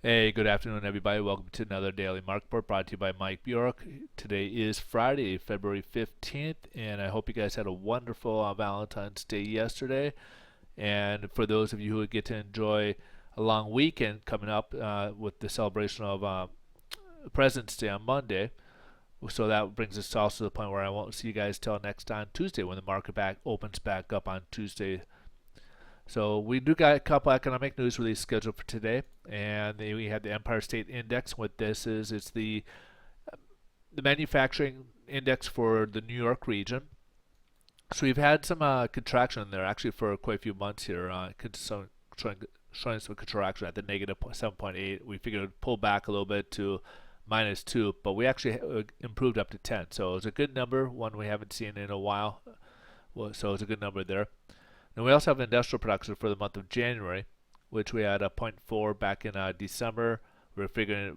Hey, good afternoon, everybody. Welcome to another Daily Market Report brought to you by Mike Bjork. Today is Friday, February 15th, and I hope you guys had a wonderful Valentine's Day yesterday. And for those of you who get to enjoy a long weekend coming up with the celebration of President's Day on Monday, so that brings us also to the point where I won't see you guys till next on Tuesday when the market opens back up on Tuesday. So we do got a couple economic news release scheduled for today, and we have the Empire State Index. What this is, it's the manufacturing index for the New York region. So we've had some contraction in there actually for quite a few months here, showing some contraction at the negative 7.8. We figured it would pull back a little bit to -2, but we actually improved up to 10. So it was a good number, one we haven't seen in a while. So it's a good number there. And we also have industrial production for the month of January, which we had a 0.4 back in December. We're figuring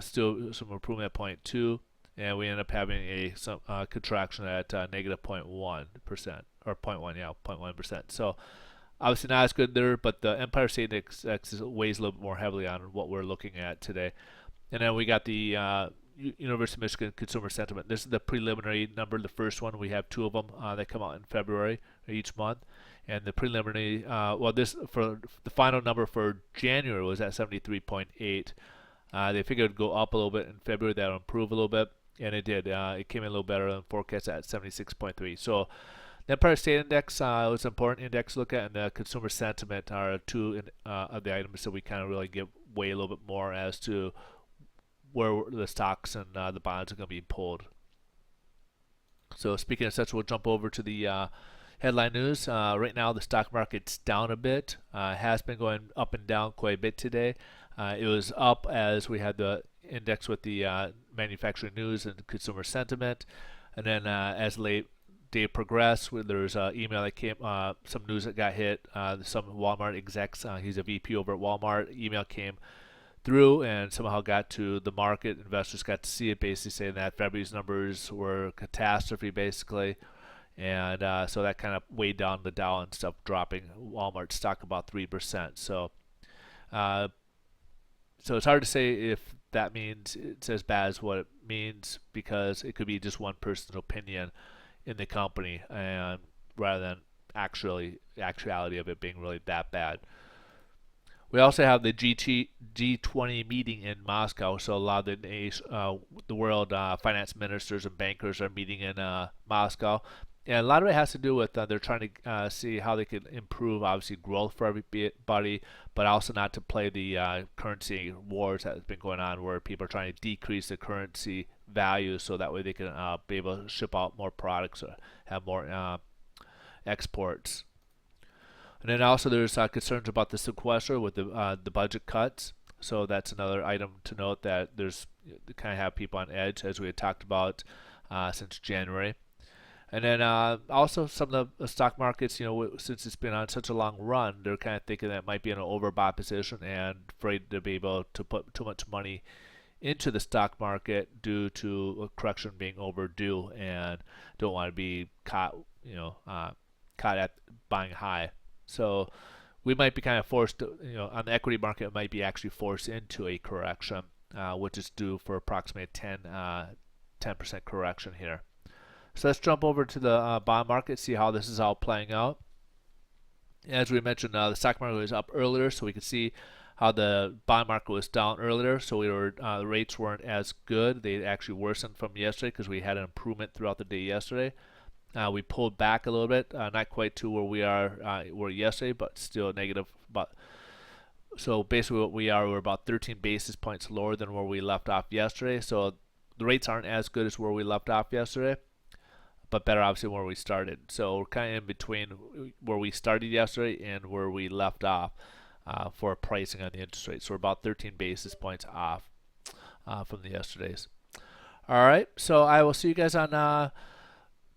still some improvement at 0.2, and we end up having some contraction at negative 0.1% or 0.1, yeah, 0.1%. So obviously not as good there, but the Empire State Index weighs a little bit more heavily on what we're looking at today. And then we got the University of Michigan Consumer Sentiment. This is the preliminary number, the first one. We have two of them that come out in February each month. And the preliminary, this for the final number for January was at 73.8. They figured it would go up a little bit in February. That would improve a little bit, and it did. It came in a little better than forecast at 76.3. So the Empire State Index was an important index to look at, and the consumer sentiment are two of the items that we kind of really weigh a little bit more as to where the stocks and the bonds are going to be pulled. So speaking of such, we'll jump over to the headline news. Right now, the stock market's down a bit. Has been going up and down quite a bit today. It was up as we had the index with the manufacturing news and consumer sentiment. And then as late day progressed, there was an email that came, some news that got hit. Some Walmart execs, he's a VP over at Walmart, email came through and somehow got to the market. Investors got to see it, basically saying that February's numbers were a catastrophe, basically. And so that kind of weighed down the Dow and stuff, dropping Walmart stock about 3%. So it's hard to say if that means it's as bad as what it means, because it could be just one person's opinion in the company, and rather than actuality of it being really that bad. We also have the G20 meeting in Moscow, so a lot of the world finance ministers and bankers are meeting in Moscow. And a lot of it has to do with they're trying to see how they can improve, obviously, growth for everybody, but also not to play the currency wars that has been going on, where people are trying to decrease the currency value so that way they can be able to ship out more products or have more exports. And then also there's concerns about the sequester with the budget cuts. So that's another item to note, that there's kind of have people on edge, as we had talked about since January. And then also some of the stock markets, since it's been on such a long run, they're kind of thinking that it might be in an overbought position and afraid to be able to put too much money into the stock market due to a correction being overdue, and don't want to be caught at buying high. So we might be kind of forced to, on the equity market, it might be actually forced into a correction, which is due for approximately a 10% correction here. So let's jump over to the bond market, see how this is all playing out. As we mentioned, the stock market was up earlier, so we could see how the bond market was down earlier. So the rates weren't as good. They actually worsened from yesterday because we had an improvement throughout the day yesterday. We pulled back a little bit, not quite to where we were yesterday, but still negative. So basically what we're about 13 basis points lower than where we left off yesterday. So the rates aren't as good as where we left off yesterday, but better obviously where we started. So we're kind of in between where we started yesterday and where we left off for pricing on the interest rate. So we're about 13 basis points off from the yesterday's. All right, so I will see you guys on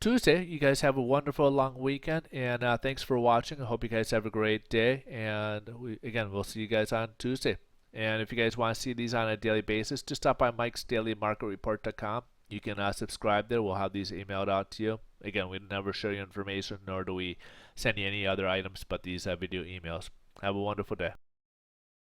Tuesday. You guys have a wonderful long weekend, and thanks for watching. I hope you guys have a great day, and we'll see you guys on Tuesday. And if you guys want to see these on a daily basis, just stop by mikesdailymarketreport.com. You can subscribe there. We'll have these emailed out to you. Again, we never show you information, nor do we send you any other items but these video emails. Have a wonderful day.